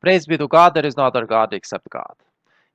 Praise be to God, there is no other God except God.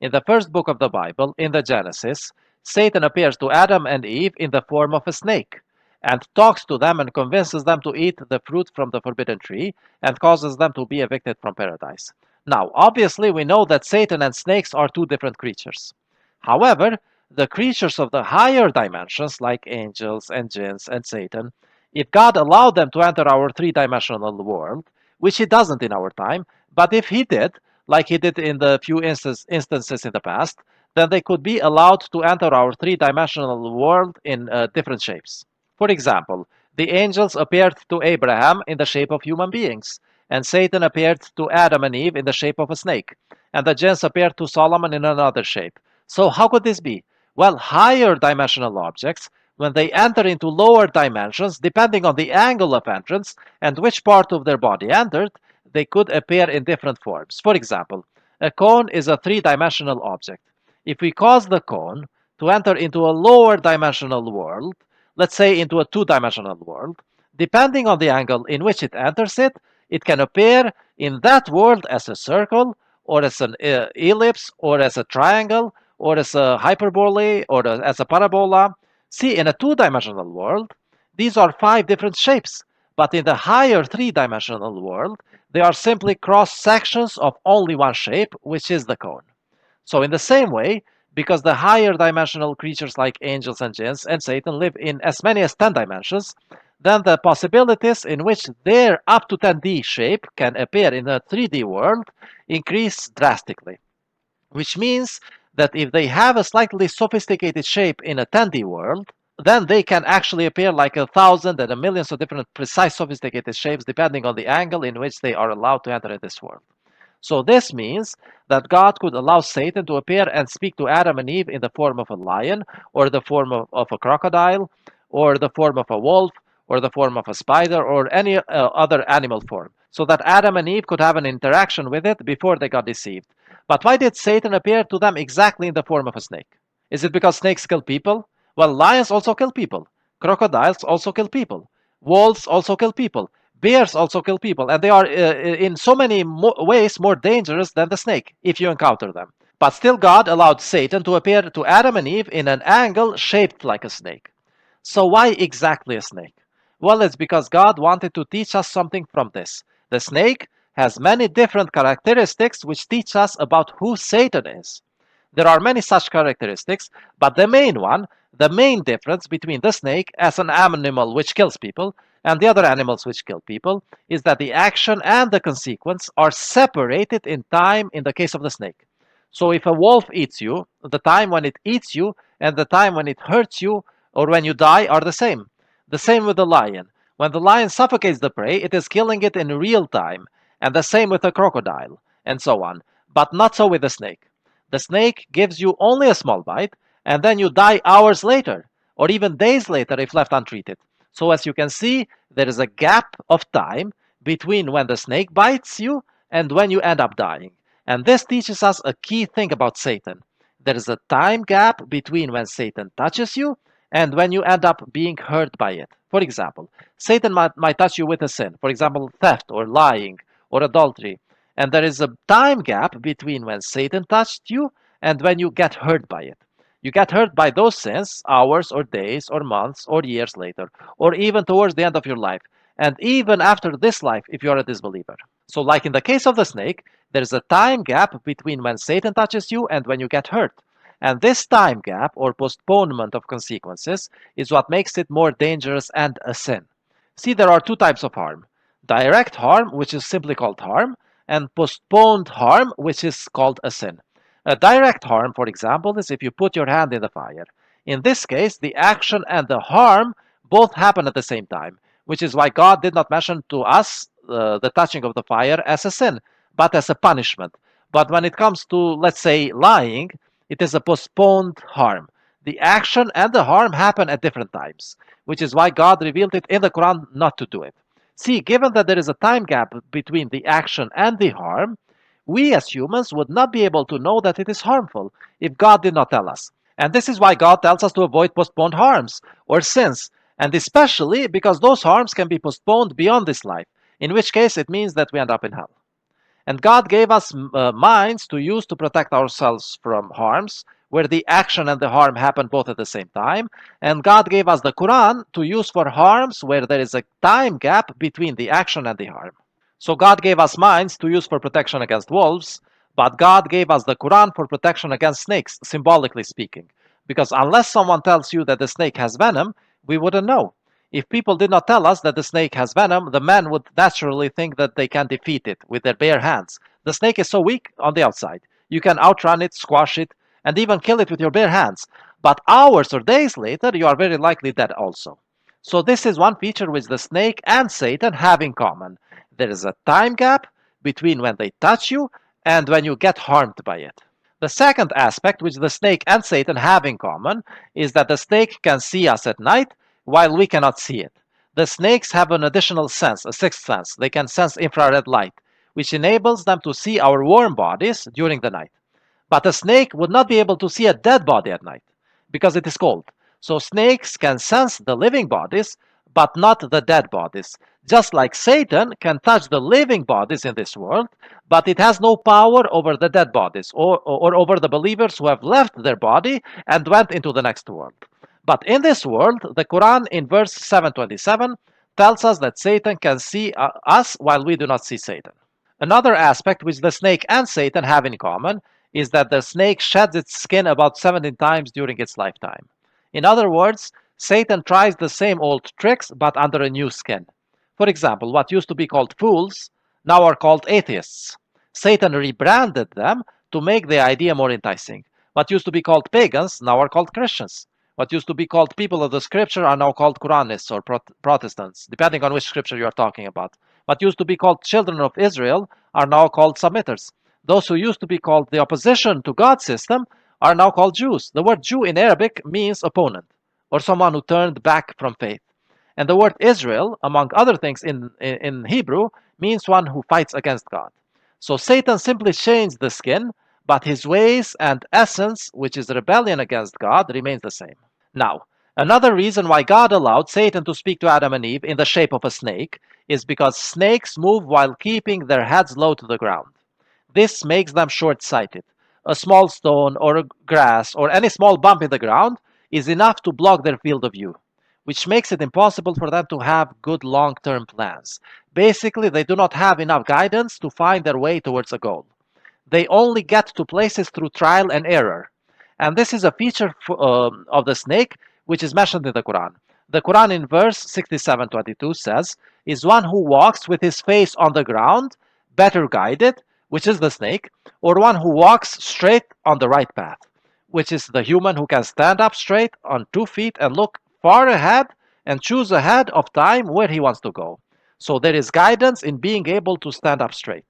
In the first book of the Bible, in the Genesis, Satan appears to Adam and Eve in the form of a snake and talks to them and convinces them to eat the fruit from the forbidden tree and causes them to be evicted from paradise. Now, obviously, we know that Satan and snakes are two different creatures. However, the creatures of the higher dimensions, like angels and jinns and Satan, if God allowed them to enter our three-dimensional world, which He doesn't in our time, but if He did, like He did in the few instances in the past, then they could be allowed to enter our three-dimensional world in different shapes. For example, the angels appeared to Abraham in the shape of human beings, and Satan appeared to Adam and Eve in the shape of a snake, and the jinns appeared to Solomon in another shape. So how could this be? Well, higher dimensional objects, when they enter into lower dimensions, depending on the angle of entrance and which part of their body entered, they could appear in different forms. For example, a cone is a three-dimensional object. If we cause the cone to enter into a lower dimensional world, let's say into a two-dimensional world, depending on the angle in which it enters it, it can appear in that world as a circle, or as an ellipse, or as a triangle, or as a hyperbole, or as a parabola. See, in a two-dimensional world, these are five different shapes, but in the higher three-dimensional world, they are simply cross-sections of only one shape, which is the cone. So in the same way, because the higher dimensional creatures like angels and jinns and Satan live in as many as 10 dimensions, then the possibilities in which their up to 10D shape can appear in a 3D world increase drastically. Which means that if they have a slightly sophisticated shape in a 10D world, then they can actually appear like 1,000 and a millions of different precise sophisticated shapes depending on the angle in which they are allowed to enter in this world. So this means that God could allow Satan to appear and speak to Adam and Eve in the form of a lion, or the form of a crocodile, or the form of a wolf, or the form of a spider, or any other animal form, so that Adam and Eve could have an interaction with it before they got deceived. But why did Satan appear to them exactly in the form of a snake? Is it because snakes kill people? Well, lions also kill people. Crocodiles also kill people. Wolves also kill people. Bears also kill people, and they are in so many ways more dangerous than the snake if you encounter them. But still, God allowed Satan to appear to Adam and Eve in an angle shaped like a snake. So, why exactly a snake? Well, it's because God wanted to teach us something from this. The snake has many different characteristics which teach us about who Satan is. There are many such characteristics, but the main one, the main difference between the snake as an animal which kills people and the other animals which kill people is that the action and the consequence are separated in time in the case of the snake. So if a wolf eats you, the time when it eats you and the time when it hurts you or when you die are the same. The same with the lion. When the lion suffocates the prey, it is killing it in real time, and the same with the crocodile, and so on. But not so with the snake. The snake gives you only a small bite, and then you die hours later, or even days later if left untreated. So, as you can see, there is a gap of time between when the snake bites you and when you end up dying. And this teaches us a key thing about Satan. There is a time gap between when Satan touches you and when you end up being hurt by it. For example, Satan might touch you with a sin, for example, theft or lying or adultery. And there is a time gap between when Satan touched you and when you get hurt by it. You get hurt by those sins hours or days or months or years later, or even towards the end of your life, and even after this life if you are a disbeliever. So, like in the case of the snake, there is a time gap between when Satan touches you and when you get hurt. And this time gap or postponement of consequences is what makes it more dangerous and a sin. See, there are two types of harm: direct harm, which is simply called harm, and postponed harm, which is called a sin. A direct harm, for example, is if you put your hand in the fire. In this case, the action and the harm both happen at the same time, which is why God did not mention to us the touching of the fire as a sin, but as a punishment. But when it comes to, let's say, lying, it is a postponed harm. The action and the harm happen at different times, which is why God revealed it in the Quran not to do it. See, given that there is a time gap between the action and the harm, we as humans would not be able to know that it is harmful if God did not tell us. And this is why God tells us to avoid postponed harms or sins, and especially because those harms can be postponed beyond this life, in which case it means that we end up in hell. And God gave us minds to use to protect ourselves from harms, where the action and the harm happen both at the same time. And God gave us the Quran to use for harms where there is a time gap between the action and the harm. So God gave us minds to use for protection against wolves, but God gave us the Quran for protection against snakes, symbolically speaking. Because unless someone tells you that the snake has venom, we wouldn't know. If people did not tell us that the snake has venom, the men would naturally think that they can defeat it with their bare hands. The snake is so weak on the outside. You can outrun it, squash it, and even kill it with your bare hands. But hours or days later, you are very likely dead also. So this is one feature which the snake and Satan have in common. There is a time gap between when they touch you and when you get harmed by it. The second aspect which the snake and Satan have in common is that the snake can see us at night while we cannot see it. The snakes have an additional sense, a sixth sense. They can sense infrared light, which enables them to see our warm bodies during the night. But a snake would not be able to see a dead body at night because it is cold. So snakes can sense the living bodies, but not the dead bodies. Just like Satan can touch the living bodies in this world, but it has no power over the dead bodies or over the believers who have left their body and went into the next world. But in this world, the Quran in verse 727 tells us that Satan can see us while we do not see Satan. Another aspect which the snake and Satan have in common is that the snake sheds its skin about 17 times during its lifetime. In other words, Satan tries the same old tricks but under a new skin. For example, what used to be called fools now are called atheists. Satan rebranded them to make the idea more enticing. What used to be called pagans now are called Christians. What used to be called people of the scripture are now called Quranists or Protestants, depending on which scripture you are talking about. What used to be called children of Israel are now called Semites. Those who used to be called the opposition to God's system are now called Jews. The word Jew in Arabic means opponent or someone who turned back from faith. And the word Israel, among other things in Hebrew, means one who fights against God. So Satan simply changed the skin, but his ways and essence, which is rebellion against God, remains the same. Now, another reason why God allowed Satan to speak to Adam and Eve in the shape of a snake is because snakes move while keeping their heads low to the ground. This makes them short sighted. A small stone or a grass or any small bump in the ground is enough to block their field of view, which makes it impossible for them to have good long term plans. Basically, they do not have enough guidance to find their way towards a goal. They only get to places through trial and error. And this is a feature of the snake which is mentioned in the Quran. The Quran in verse 67:22 says, is one who walks with his face on the ground, better guided, which is the snake, or one who walks straight on the right path, which is the human who can stand up straight on 2 feet and look far ahead and choose ahead of time where he wants to go. So there is guidance in being able to stand up straight.